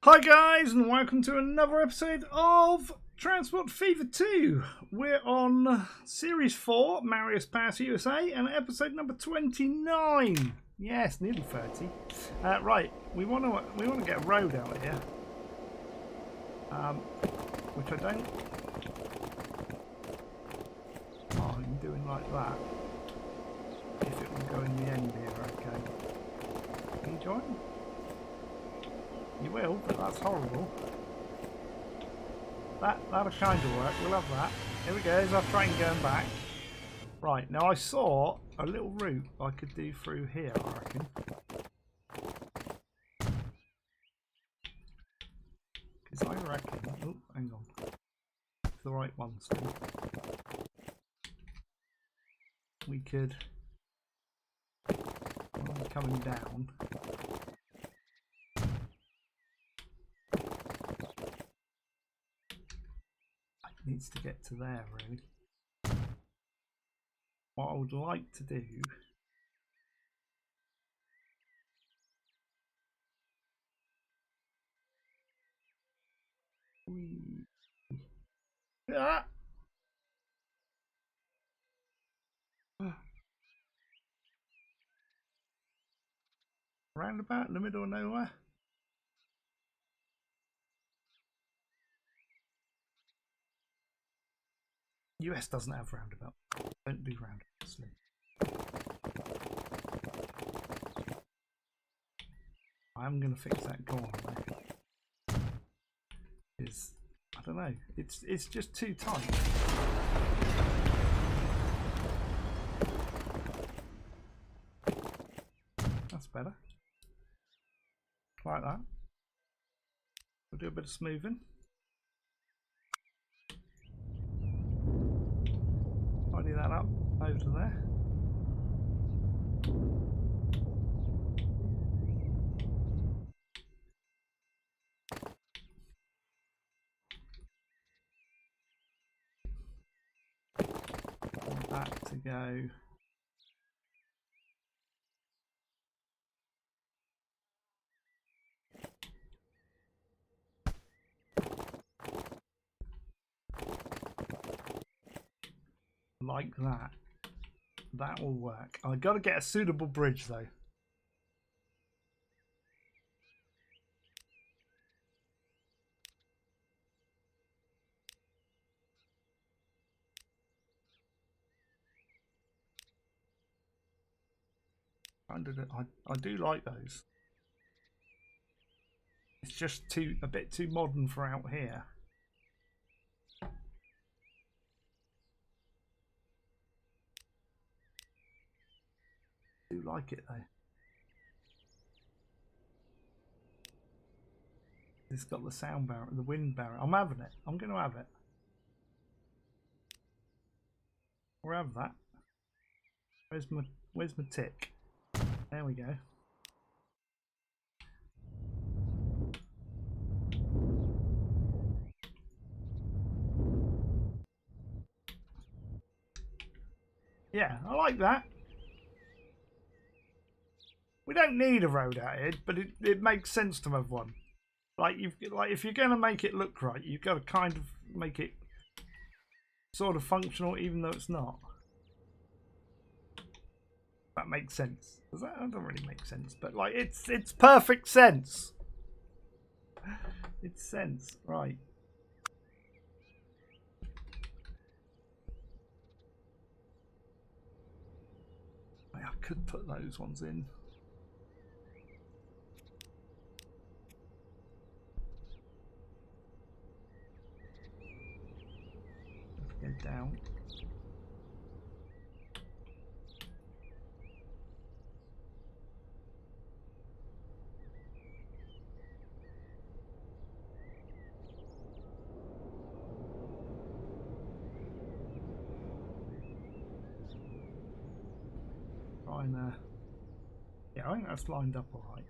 Hi guys, and welcome to another episode of Transport Fever 2. We're on Series 4, Mario's Pass USA, and episode number 29. Yes, nearly 30. Right, we want to get a road out here, which I don't. Oh, I'm doing like that. If it will go in the end here, okay. Can you join? You will, but that's horrible. That'll kind of work. We'll have that. Here we go. There's our train going back. Right, now I saw a little route I could do through here, I reckon. Because I reckon... Oh, hang on. It's the right one, so... We could... coming down... needs to get to there, really. What I would like to do roundabout in the middle of nowhere. US doesn't have roundabout. Don't do roundabouts. I'm going to fix that corner though. Is I don't know. It's just too tight. That's better. Like that. We'll do a bit of smoothing. Tidy that up over to there. Want that to go. Like that. That will work. I've got to get a suitable bridge though. I do like those. It's just a bit too modern for out here. I do like it though. It's got the sound barrier, the wind barrier. I'm having it. I'm going to have it. We'll have that. Where's my tick? There we go. Yeah, I like that. We don't need a road out here, but it makes sense to have one. Like if you're going to make it look right, you've got to kind of make it sort of functional, even though it's not. That makes sense. That doesn't really make sense, but like it's perfect sense. It's sense, right? I could put those ones in. Go down. Fine. Yeah, I think that's lined up all right.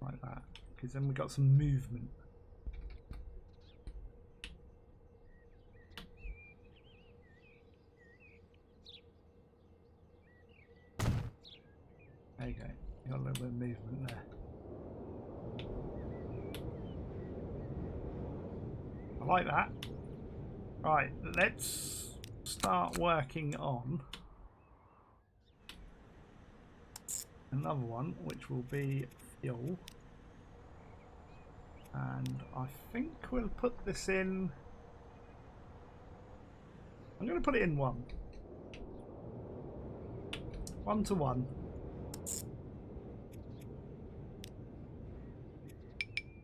Like that, because then we got some movement. There you go. You got a little bit of movement there. I like that. Right, let's start working on another one, which will be fuel. And I think we'll put this in. I'm going to put it in 1. 1 to 1.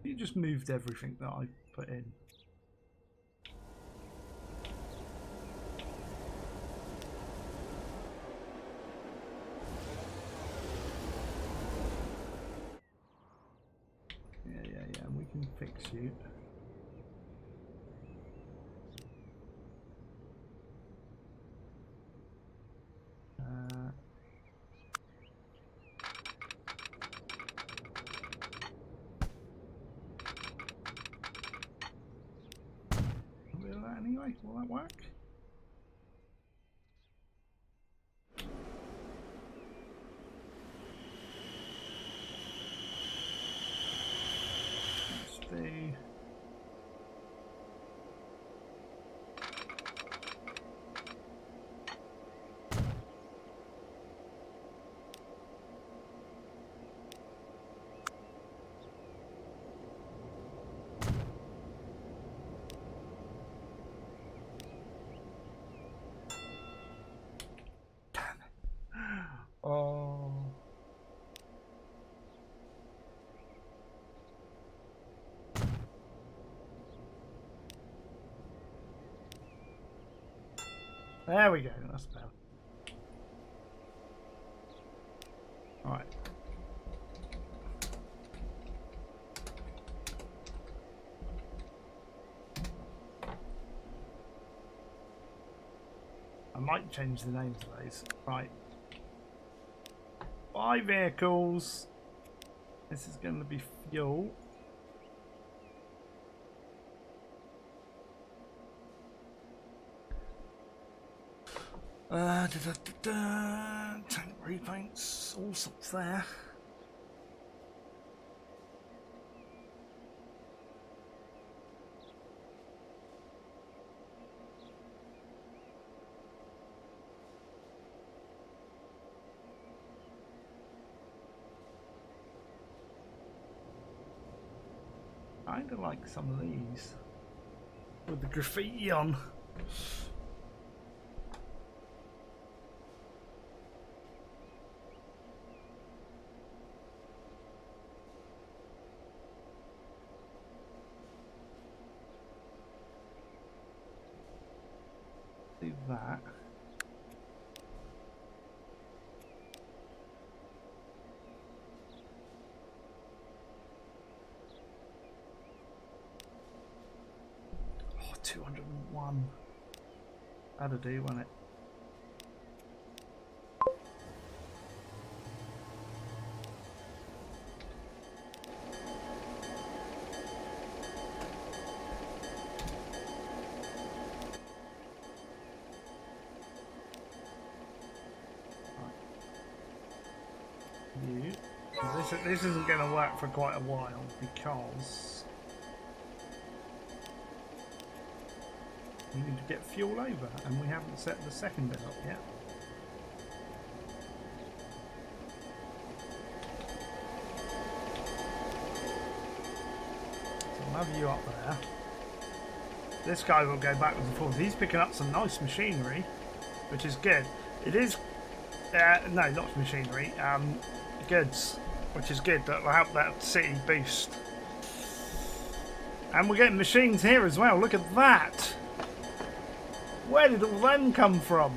You just moved everything that I put in. Yeah, we can fix you. Anyway, will that work? Let's do. Oh. There we go, that's better. Alright. I might change the names of those. Right. 5 vehicles. This is going to be fuel. Tank repaints, all sorts there. I kind of like some of these with the graffiti on. Do that. Oh, 201. That'll do, won't it? This isn't going to work for quite a while because we need to get fuel over and we haven't set the second bit up yet. So I'll have you up there. This guy will go backwards and forwards. He's picking up some nice machinery, which is good. It is, no, not machinery, goods. Which is good, that will help that city boost. And we're getting machines here as well, look at that! Where did all them come from?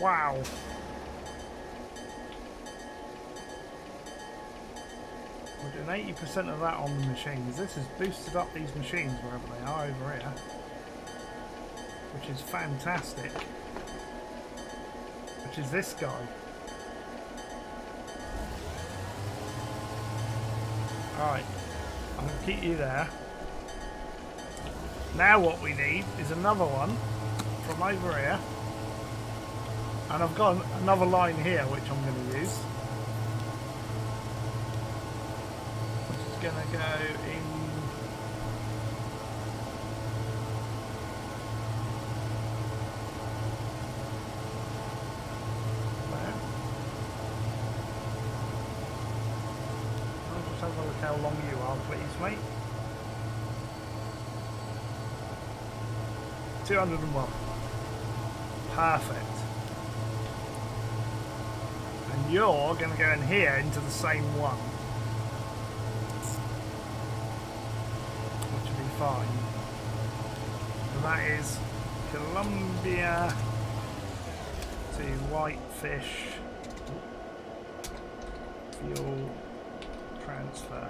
Wow. We're doing 80% of that on the machines. This has boosted up these machines wherever they are over here. Which is fantastic. Which is this guy. Alright, I'm going to keep you there. Now what we need is another one from over here. And I've got another line here which I'm going to use. Which is going to go in... there. I'll just have a look how long you are, please, mate. 201. Perfect. And you're going to go in here into the same one. Which will be fine. So that is Columbia to Whitefish fuel transfer.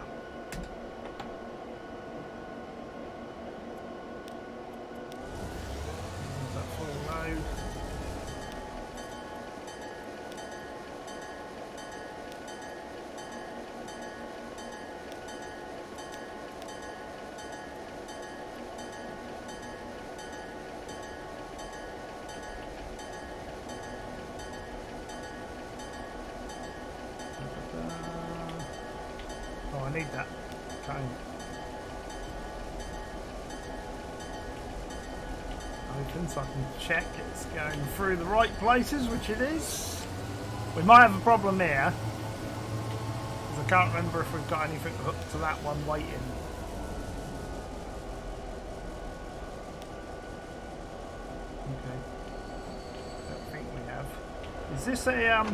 Oh, I need that cone. Open so I can check it's going through the right places, which it is. We might have a problem here, because I can't remember if we've got anything hooked to that one waiting. Okay. Don't think we have. Is this a no.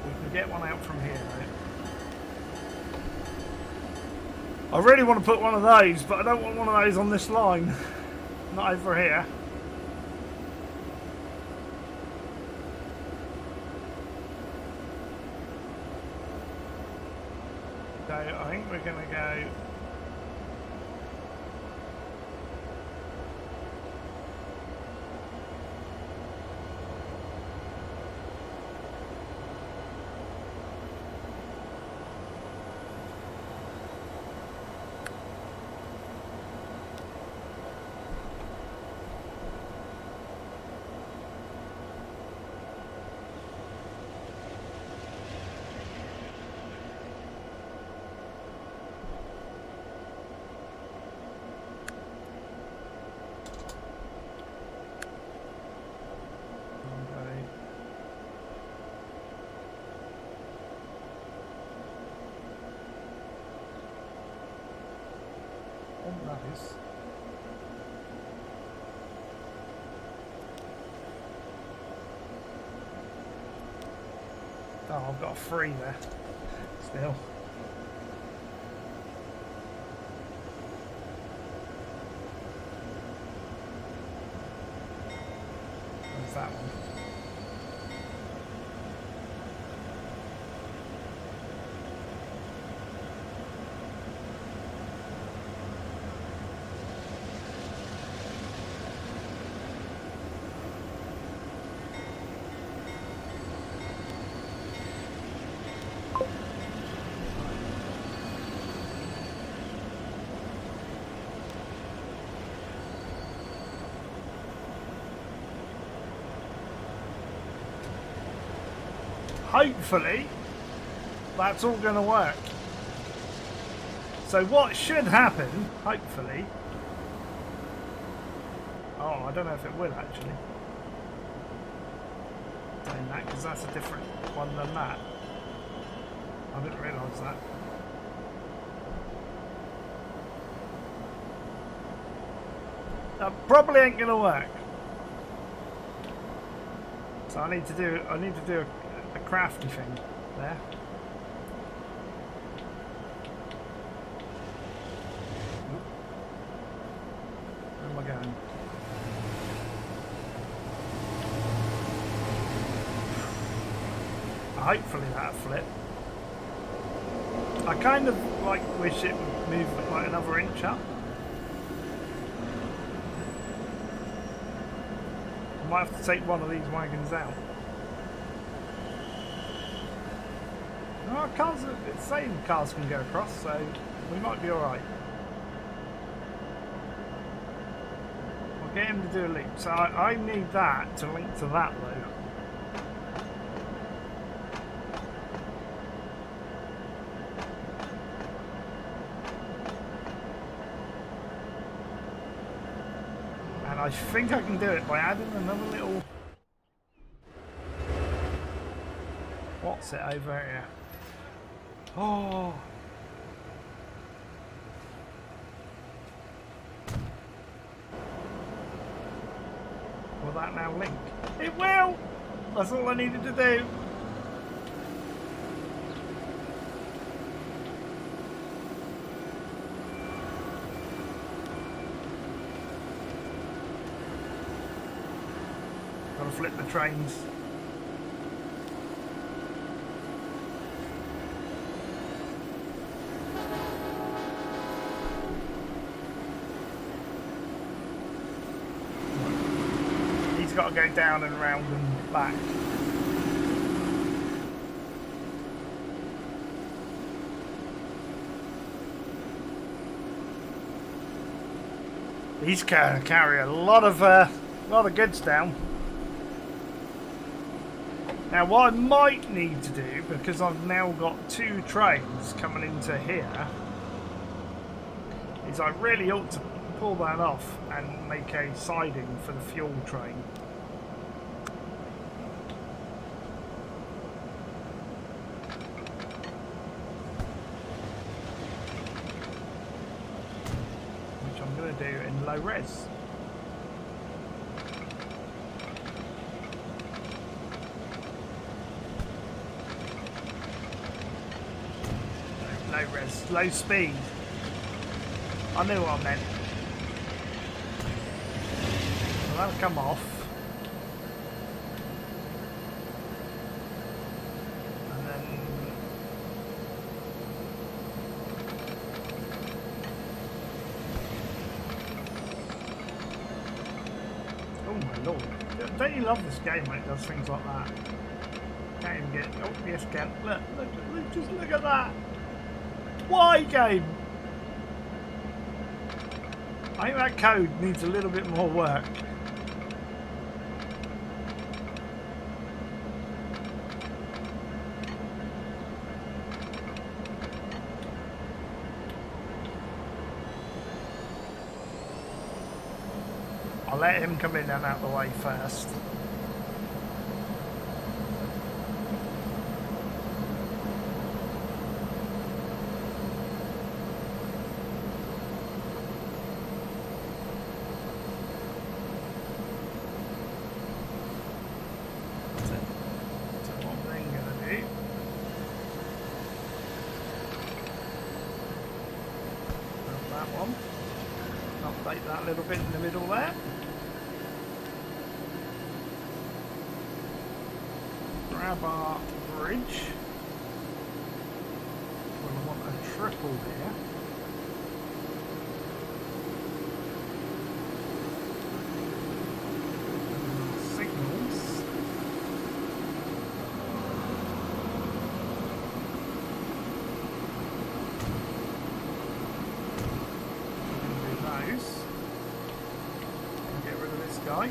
We can get one out from here though. I really want to put one of those, but I don't want one of those on this line. Not over here. So I think we're going to go... Nice. Oh, I've got a 3 there. Still. Where's that one? Hopefully that's all going to work. So what should happen, hopefully... Oh, I don't know if it will actually. Saying that, because that's a different one than that. I didn't realise that. That probably ain't going to work. So I need to do a crafty thing there. Where am I going? Hopefully that'll flip. I kind of wish it would move like another inch up. I might have to take one of these wagons out. No, cars, it's saying cars can go across, so we might be alright. I'll get him to do a loop. So I need that to link to that though. And I think I can do it by adding another little... What's it over here? Oh! Will that now link? It will! That's all I needed to do. Gotta flip the trains. Got to go down and round and back. These can carry a lot of goods down. Now, what I might need to do, because I've now got 2 trains coming into here, is I really ought to pull that off and make a siding for the fuel train. Do in low res. Low res, low speed. I knew what I meant. Well, that'll come off. Don't you love this game when it does things like that? Can't even get... Oh, yes, can. Look, just look at that. Why, game? I think that code needs a little bit more work. I'll let him come in and out the way first. So what I'm then going to do... that one. Update that little bit in the middle there. Grab our bridge. We'll want a triple here. Signals. Do those. And get rid of this guy.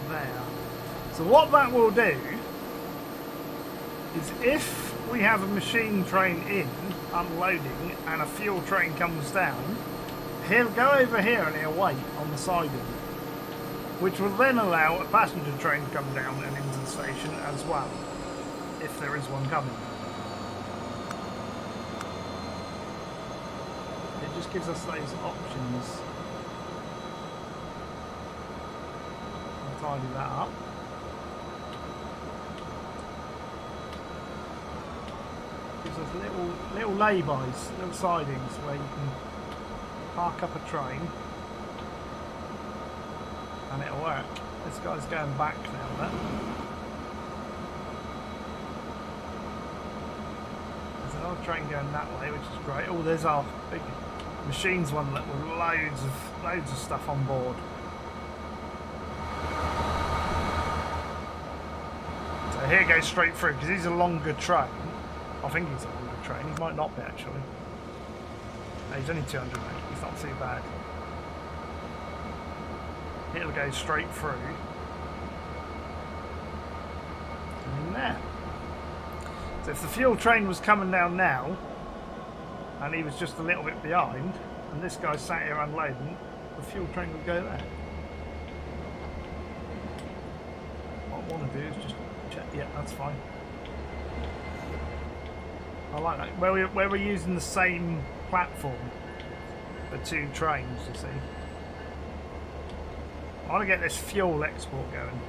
There. So what that will do is if we have a machine train in unloading and a fuel train comes down, he'll go over here and he'll wait on the siding, which will then allow a passenger train to come down and into the station as well, if there is one coming. It just gives us those options. Tidy that up. Gives us little lay-bys, little sidings where you can park up a train and it'll work. This guy's going back now, look. There's another train going that way, which is great. Oh, there's our big machines one with loads of stuff on board. Here goes straight through because he's a longer train. I think he's on the train. He might not be, actually. No, he's only 200, mate. He's not too bad. It'll go straight through. And in there. So if the fuel train was coming down now, and he was just a little bit behind, and this guy sat here unloading, the fuel train would go there. What I want to do is just check. Yeah, that's fine. I like that. Where we're using the same platform for two trains, you see. I want to get this fuel export going.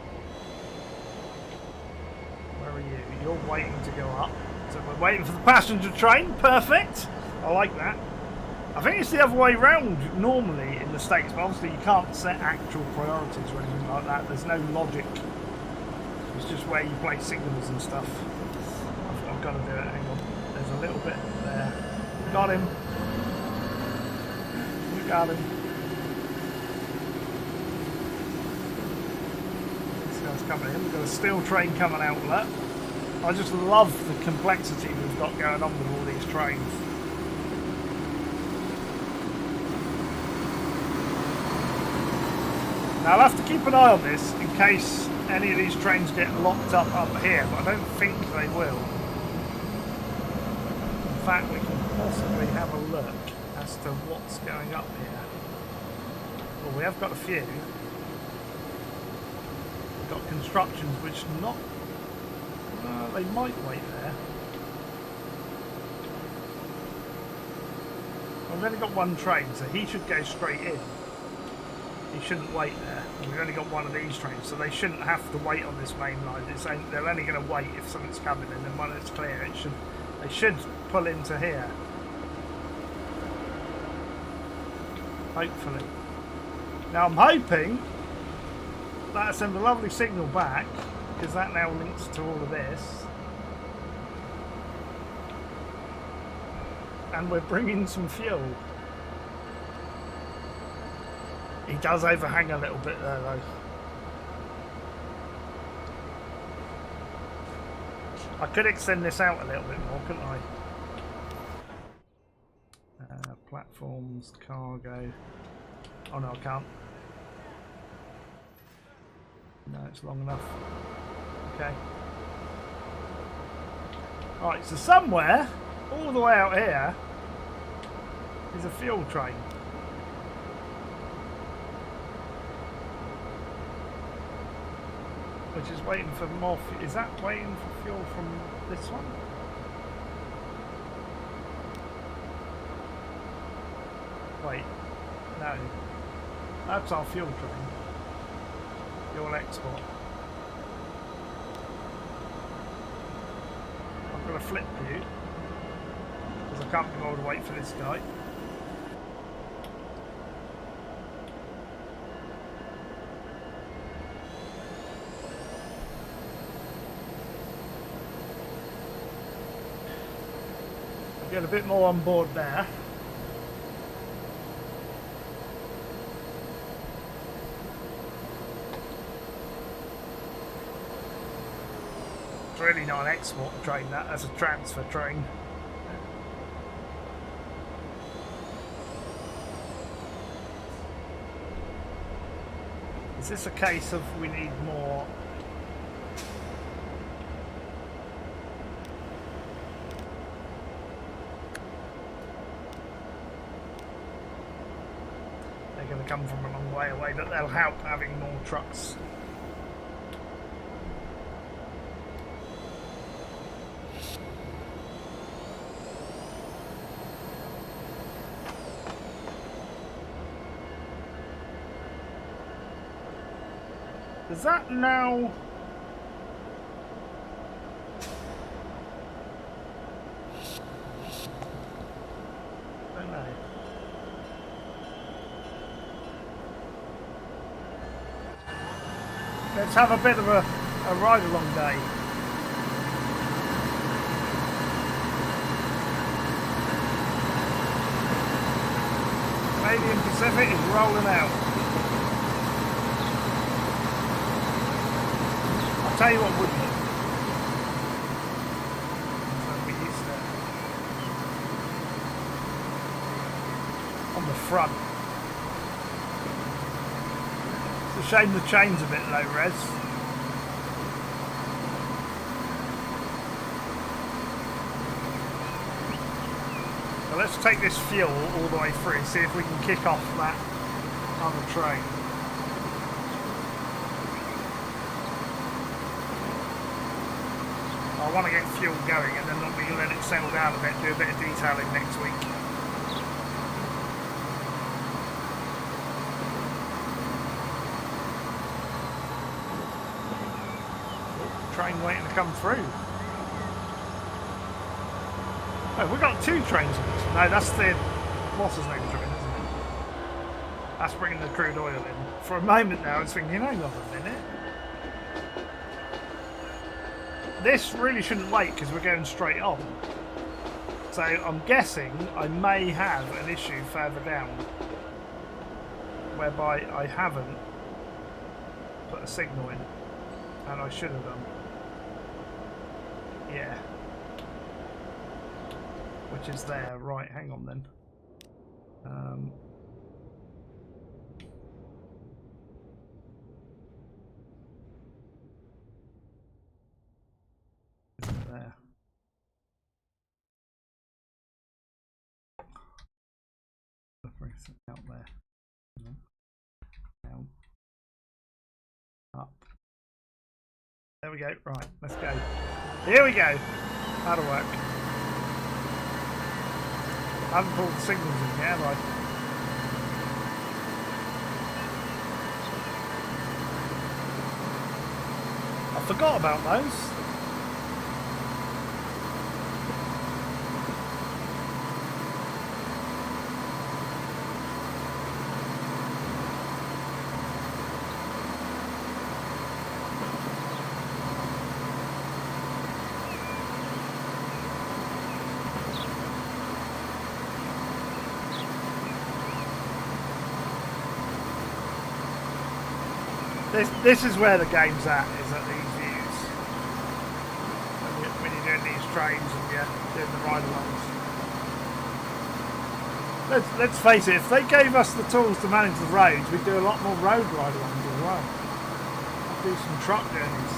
Where are you? You're waiting to go up. So we're waiting for the passenger train. Perfect. I like that. I think it's the other way round normally in the States, but obviously you can't set actual priorities or anything like that. There's no logic. It's just where you place signals and stuff. I've got to do it. Hang on. There's a little bit there. Got him. We got him. This guy's coming in. We've got a steel train coming out of that. I just love the complexity we've got going on with all these trains. Now I'll have to keep an eye on this in case any of these trains get locked up here, but I don't think they will. In fact, we can possibly have a look as to what's going up here. Well, we have got a few. We've got constructions which not... they might wait there. We've only got one train, so he should go straight in. He shouldn't wait there. And we've only got one of these trains, so they shouldn't have to wait on this main line. They're only going to wait if something's coming in, and when it's clear, they should pull into here. Hopefully. Now I'm hoping that sends a lovely signal back, because that now links to all of this. And we're bringing some fuel. He does overhang a little bit there though. I could extend this out a little bit more, couldn't I? Platforms, cargo. Oh no, I can't. No, it's long enough. Okay. Right, so somewhere, all the way out here, is a fuel train. Which is waiting for more. Is that waiting for fuel from this one? Wait, no. That's our fuel train. Fuel export. I'm going to flip you because I can't be able to wait for this guy. Get a bit more on board there. It's really not an export train, that's a transfer train. Is this a case of we need more? Going to come from a long way away, but they'll help having more trucks. Does that now... I don't know. Let's have a bit of a ride-along day. Canadian Pacific is rolling out. I'll tell you what wouldn't it? Be used to front. It's a shame the chain's a bit low res. So let's take this fuel all the way through, see if we can kick off that other train. I want to get fuel going and then we can let it settle down a bit, do a bit of detailing next week. Train waiting to come through. Oh, we've got 2 trains on this. No, that's the what's his name train, isn't it? That's bringing the crude oil in. For a moment now, I was thinking, hang on a minute. This really shouldn't wait because we're going straight on. So I'm guessing I may have an issue further down whereby I haven't put a signal in, and I should have done. Yeah. Which is there. Right, hang on then. There. Bring something out there. Down. Up. There we go. Right, let's go. Here we go. That'll work. I haven't pulled the signals in yet, have I? I forgot about those. This is where the game's at, is at these views. When you're doing these trains and you're doing the ride-alongs. Let's face it, if they gave us the tools to manage the roads, we'd do a lot more road ride-alongs as well. I'd do some truck journeys.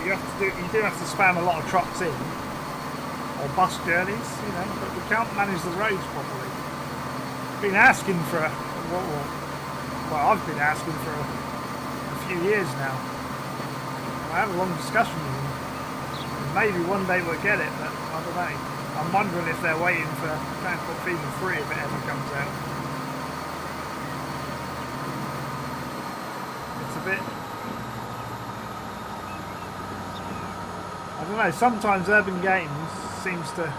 You do have to spam a lot of trucks in, or bus journeys, you know, but we can't manage the roads properly. Been asking for well, I've been asking for a few years now. I had a long discussion with them. Maybe one day we'll get it, but I don't know. I'm wondering if they're waiting for Transport Fever 3 if it ever comes out. It's a bit... I don't know, sometimes Urban Games seems to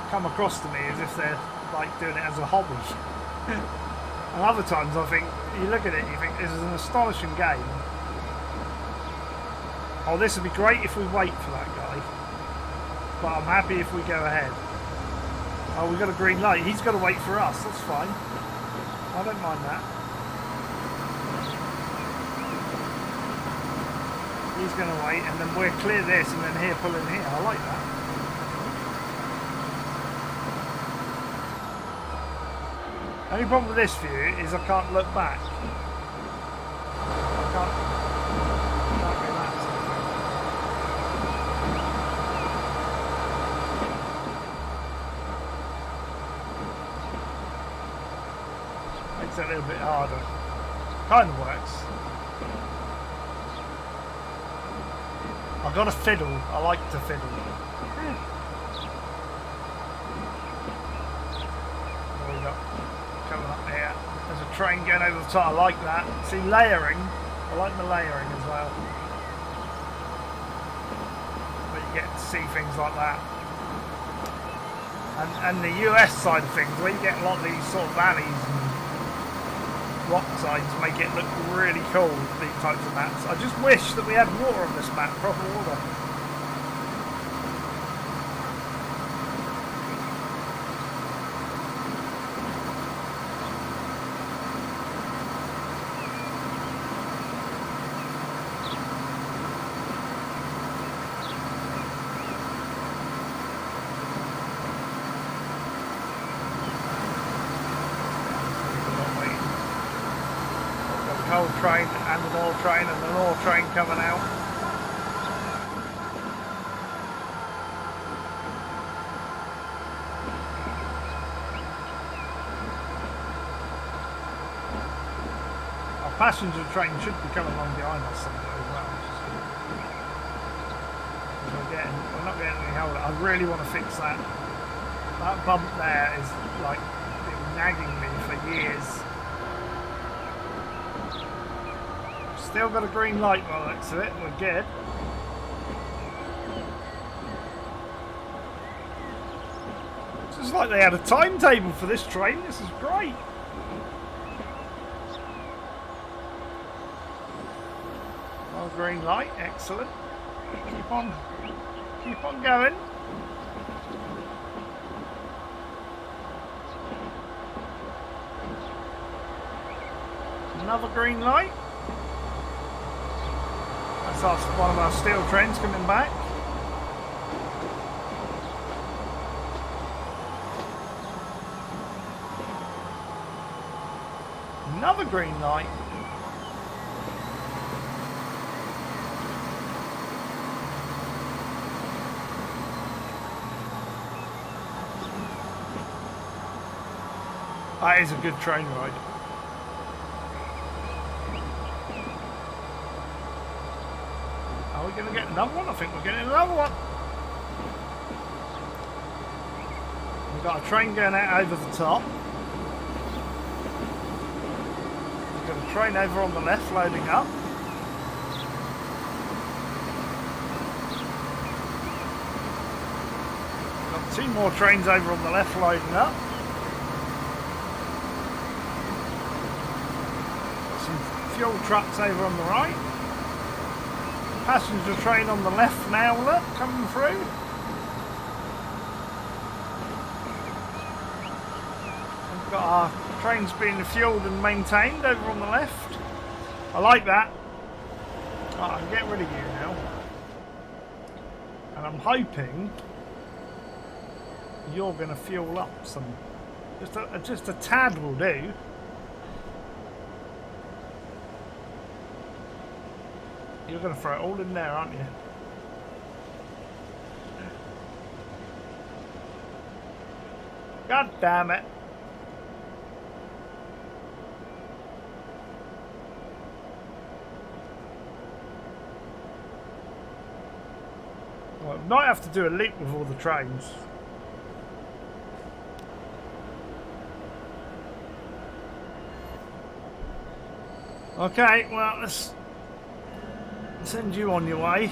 come across to me as if they're like doing it as a hobby. And other times I think, you look at it and you think, this is an astonishing game. Oh, this would be great if we wait for that guy. But I'm happy if we go ahead. Oh, we've got a green light. He's got to wait for us. That's fine. I don't mind that. He's going to wait and then we'll clear this and then here, pull in here. I like that. Only problem with this view is I can't look back. I can't relax. Makes it a little bit harder. Kind of works. I've got to fiddle. I like to fiddle. What have we got? Coming up here. There's a train going over the top. I like that. See, layering. I like the layering as well. But you get to see things like that. And the US side of things, where you get a lot of these sort of valleys and rock sides, make it look really cool, these types of maps. I just wish that we had water on this map, proper water. coal train and an ore train and an ore train coming out. Our passenger train should be coming along behind us somewhere as well. We're not getting any hold. I really want to fix that. That bump there is like been nagging me for years. Still got a green light by the looks of it. We're good. It's just like they had a timetable for this train. This is great. Oh, green light. Excellent. Keep on going. Another green light. That's one of our steel trains coming back. Another green light. That is a good train ride. Are we going to get another one? I think we're getting another one. We've got a train going out over the top. We've got a train over on the left loading up. We've got 2 more trains over on the left loading up. Fuel trucks over on the right. Passenger train on the left now, look, coming through. We've got our trains being fueled and maintained over on the left. I like that. Oh, I can get rid of you now. And I'm hoping you're going to fuel up some. Just a tad will do. You're going to throw it all in there, aren't you? God damn it. Well, might have to do a loop with all the trains. Okay, well, let's send you on your way.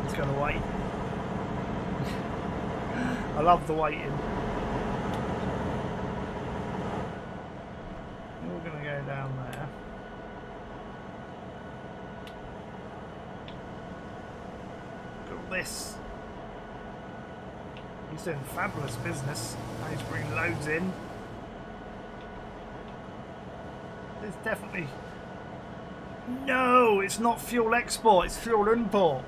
It's gonna wait. I love the waiting. We're gonna go down there. This. He's doing fabulous business. He's bringing loads in. There's definitely... No, it's not fuel export, it's fuel import.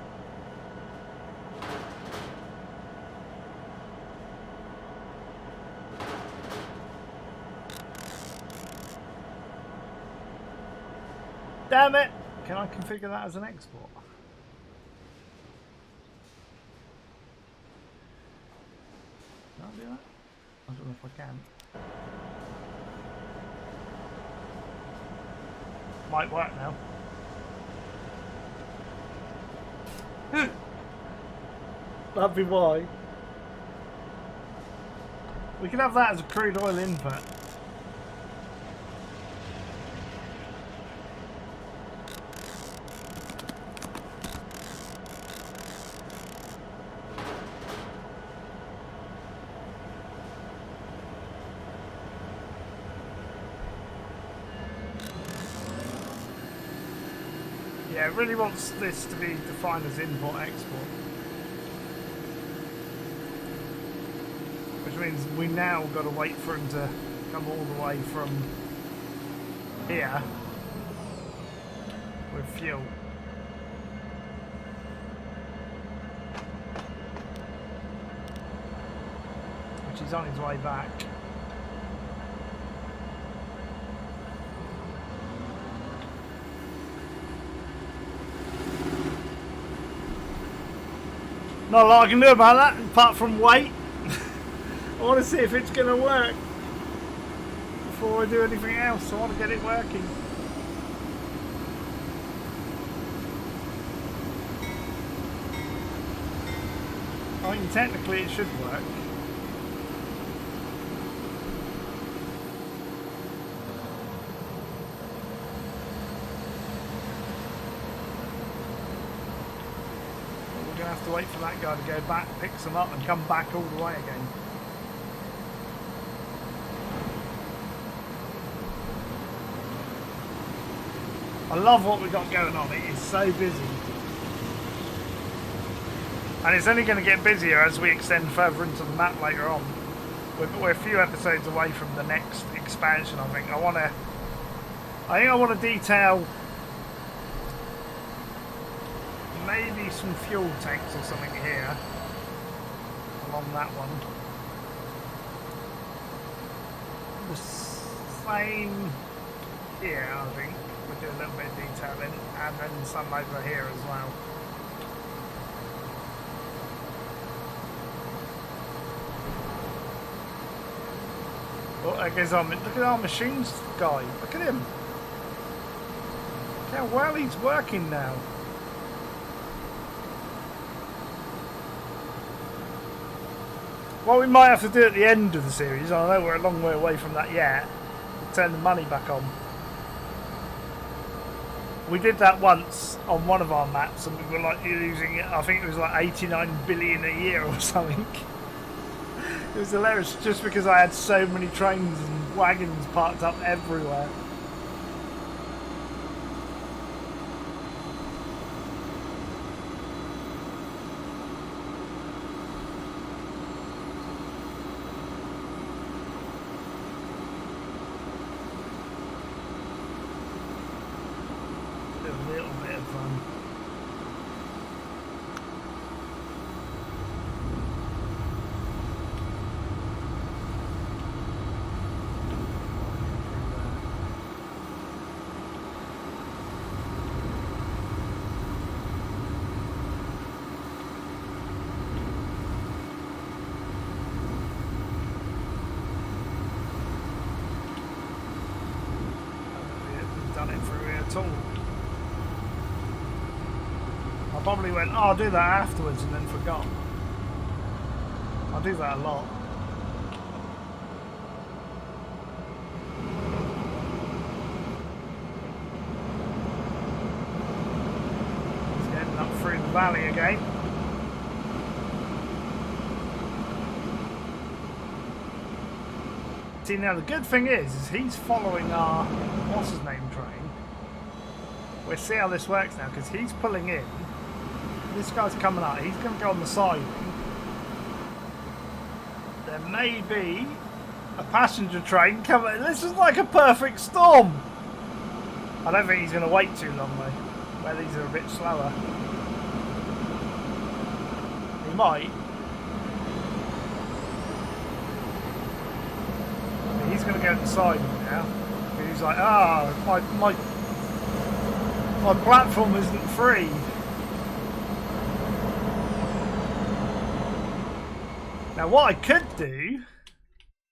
Damn it! Can I configure that as an export? I don't know if I can. Might work now. That'd be why. We could have that as a crude oil input. Yeah, it really wants this to be defined as import-export. Which means we now got to wait for him to come all the way from here with fuel. Which is on his way back. Not a lot I can do about that apart from wait. I want to see if it's going to work before I do anything else. I want to get it working. I mean, technically it should work. We're going to have to wait for that guy to go back, pick some up and come back all the way again. I love what we got going on. It is so busy. And it's only going to get busier as we extend further into the map later on. We're a few episodes away from the next expansion, I think. I think I want to detail maybe some fuel tanks or something here along that one. The same here, I think. We'll do a little bit of detailing, and then some over here as well. Oh, there goes our, look at our machines guy. Look at him. Look how well he's working now. What we might have to do at the end of the series, I know we're a long way away from that yet, turn the money back on. We did that once on one of our maps and we were like losing it, I think it was like 89 billion a year or something. It was hilarious just because I had so many trains and wagons parked up everywhere. A little bit of fun. Done it through here at all. I probably went, oh, I'll do that afterwards and then forgot. I do that a lot. It's getting up through the valley again. See, now the good thing is he's following our, what's his name, train. We'll see how this works now, because he's pulling in. This guy's coming up. He's going to go on the siding. There may be a passenger train coming. This is like a perfect storm. I don't think he's going to wait too long, though. Where these are a bit slower. He might. He's going to go to the siding now. He's like, my platform isn't free. Now what I could do,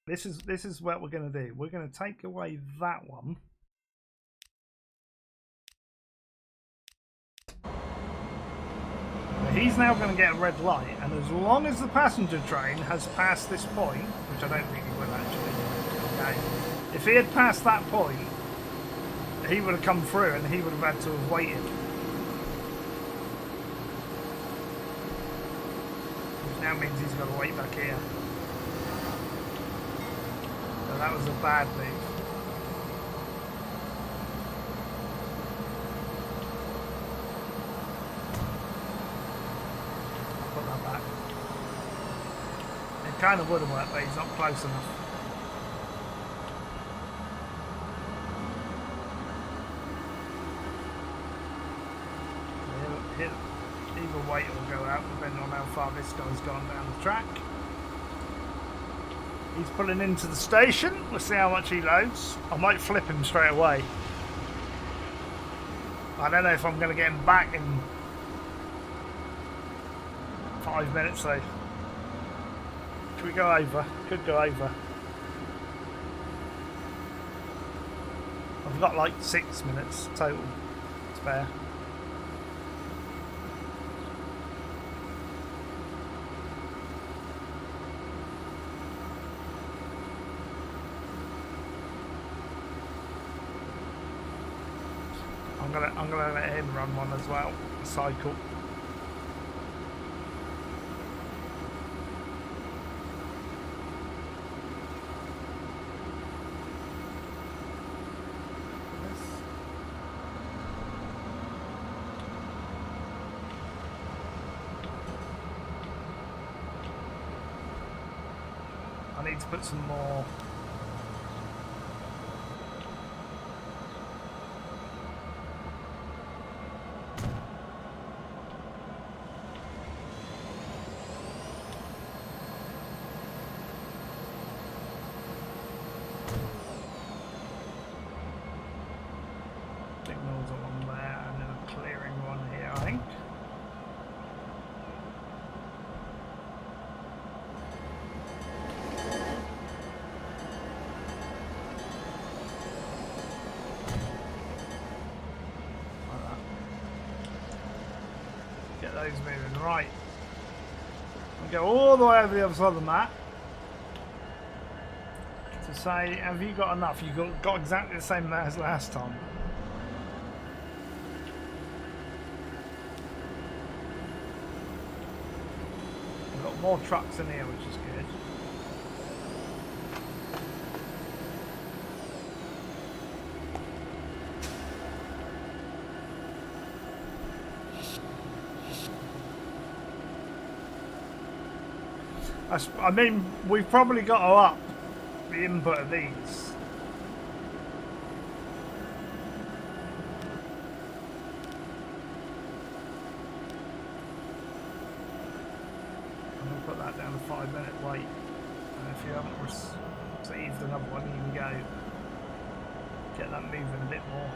this is what we're going to do. We're going to take away that one. Now he's now going to get a red light, and as long as the passenger train has passed this point, which I don't think he will actually, okay, if he had passed that point, he would have come through and he would have had to have waited. Which now means he's got to wait back here. So that was a bad move. I'll put that back. It kind of would have worked, but he's not close enough. either wait or go out, depending on how far this guy's gone down the track. He's pulling into the station. We'll see how much he loads. I might flip him straight away. I don't know if I'm going to get him back in 5 minutes though. Should we go over? Could go over. I've got like 6 minutes total spare. I'm gonna let him run one as well. A cycle. I need to put some more. Signals along there and then a clearing one here, I think. Get those moving right. And go all the way over the other side of the map to say, have you got enough? You got exactly the same amount as last time. We've got more trucks in here, which is good. I mean, we've probably got to up the input of these. I'm going to put that down to 5 minute wait. And if you haven't received another one, you can go get that moving a bit more.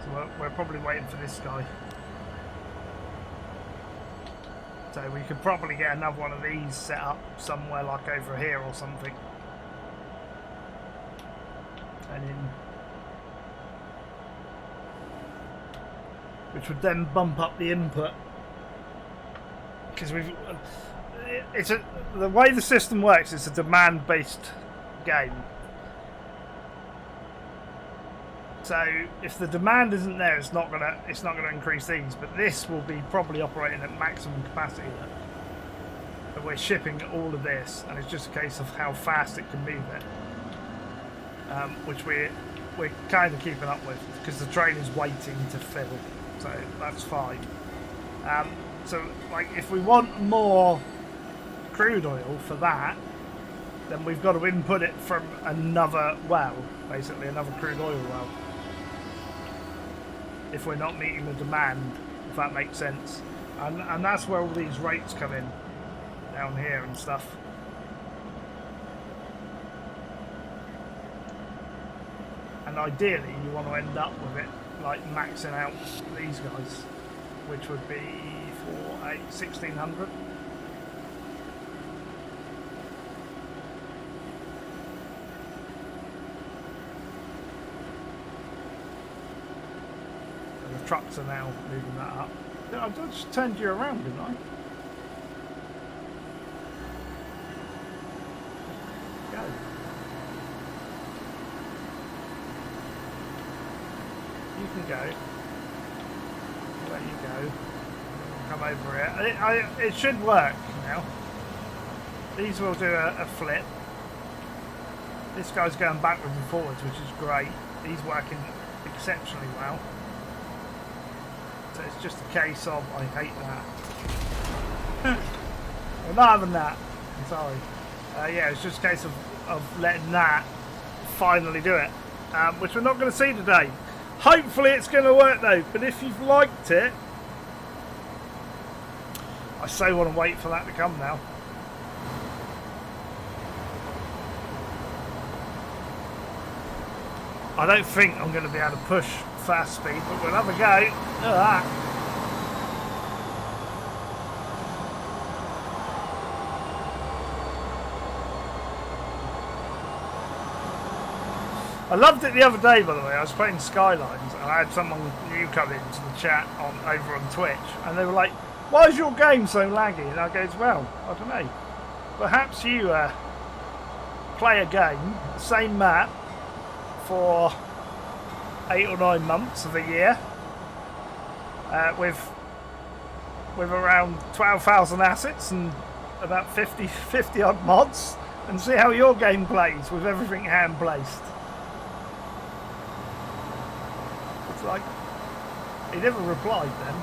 So we're probably waiting for this guy. So we could probably get another one of these set up somewhere like over here or something. And in, which would then bump up the input. Because the way the system works, it's a demand-based game. So if the demand isn't there, it's not gonna increase these. But this will be probably operating at maximum capacity. But we're shipping all of this, and it's just a case of how fast it can move it, which we're kind of keeping up with because the train is waiting to fill. So that's fine. So like if we want more crude oil for that, then we've got to input it from another well, basically another crude oil well. If we're not meeting the demand, if that makes sense. And that's where all these rates come in, down here and stuff. And ideally you want to end up with it like maxing out these guys, which would be for a 1600. Trucks are now moving that up. I just turned you around, didn't I? Go. You can go. I'll let you go. Come over here. It should work now. These will do a flip. This guy's going backwards and forwards, which is great. He's working exceptionally well. So it's just a case of, I hate that. Well, not having that. I'm sorry. Yeah, it's just a case of letting that finally do it. Which we're not going to see today. Hopefully it's going to work though. But if you've liked it, I so want to wait for that to come now. I don't think I'm going to be able to push fast speed, but we'll have a go. Look at that. I loved it the other day, by the way. I was playing Skylines and I had someone new come into the chat over on Twitch, and they were like, "Why is your game so laggy?" And I goes, "Well, I don't know. Perhaps you play a game, the same map, for 8 or 9 months of a year, with around 12,000 assets and about 50 odd mods, and see how your game plays with everything hand placed." It's like, he never replied then.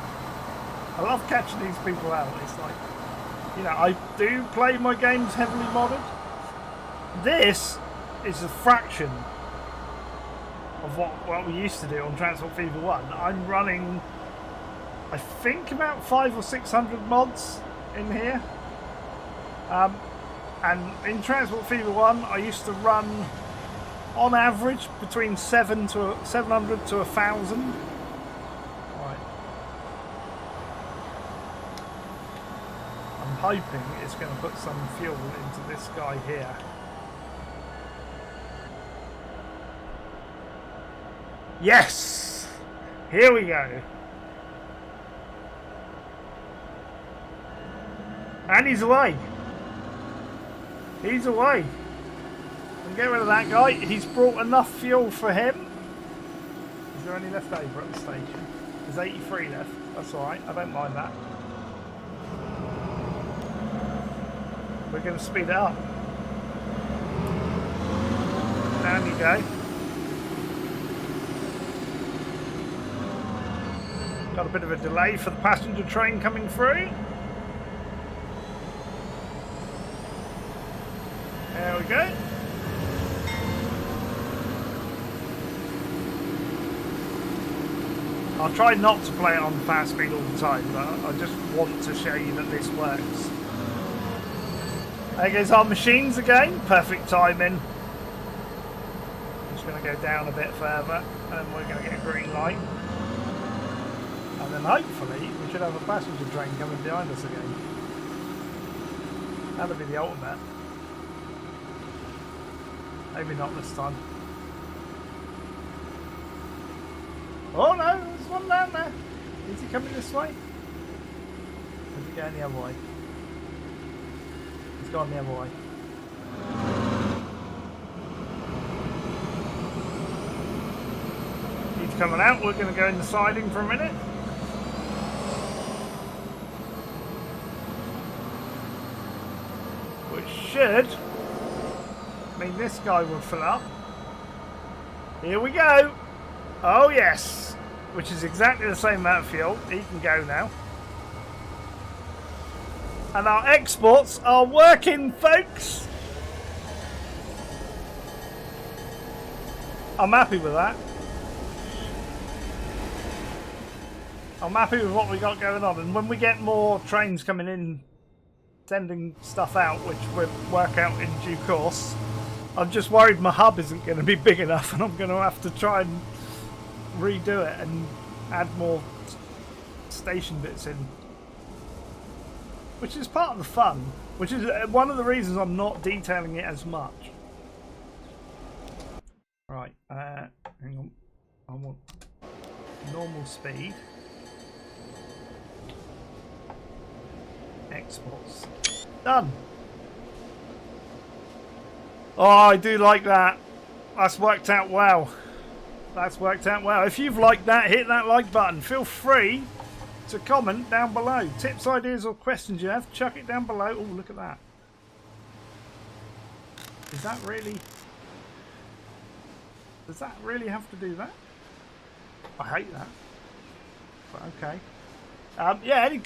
I love catching these people out. It's like, you know, I do play my games heavily modded. This is a fraction of what we used to do on Transport Fever 1. I'm running, I think, about 500 or 600 mods in here. And in Transport Fever 1, I used to run, on average, between 700 to 1,000. Right. I'm hoping it's going to put some fuel into this guy here. Yes! Here we go. And he's away. He's away. And get rid of that guy. He's brought enough fuel for him. Is there any left over at the station? There's 83 left. That's alright. I don't mind that. We're going to speed it up. Down you go. Got a bit of a delay for the passenger train coming through. There we go. I'll try not to play it on fast speed all the time, but I just want to show you that this works. There goes our machines again. Perfect timing. I'm just going to go down a bit further, and we're going to get a green light. And then hopefully we should have a passenger train coming behind us again. That'll be the ultimate. Maybe not this time. Oh no, there's one down there. Is he coming this way? Or is he going the other way? He's gone the other way. He's coming out. We're going to go in the siding for a minute. Which should mean this guy will fill up. Here we go. Oh yes, which is exactly the same amount of fuel. He can go now. And our exports are working, folks. I'm happy with that. I'm happy with what we got going on. And when we get more trains coming in, sending stuff out, which we'll work out in due course, I'm just worried my hub isn't going to be big enough and I'm going to have to try and redo it and add more station bits in, which is part of the fun, which is one of the reasons I'm not detailing it as much. Right, hang on, I want normal speed, exports, done. Oh, I do like that. That's worked out well. That's worked out well. If you've liked that, hit that like button. Feel free to comment down below. Tips, ideas, or questions you have, chuck it down below. Oh, look at that. Is that really... Does that really have to do that? I hate that. But okay. Yeah, any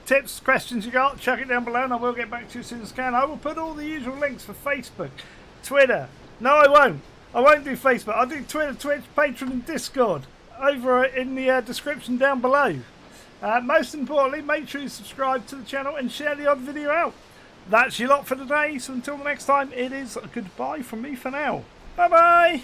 tips, questions you got, chuck it down below and I will get back to you as soon as I can. I will put all the usual links for Facebook, Twitter. No, I won't. I won't do Facebook. I'll do Twitter, Twitch, Patreon and Discord over in the description down below. Most importantly, make sure you subscribe to the channel and share the odd video out. That's your lot for today, so until the next time, it is a goodbye from me for now. Bye bye!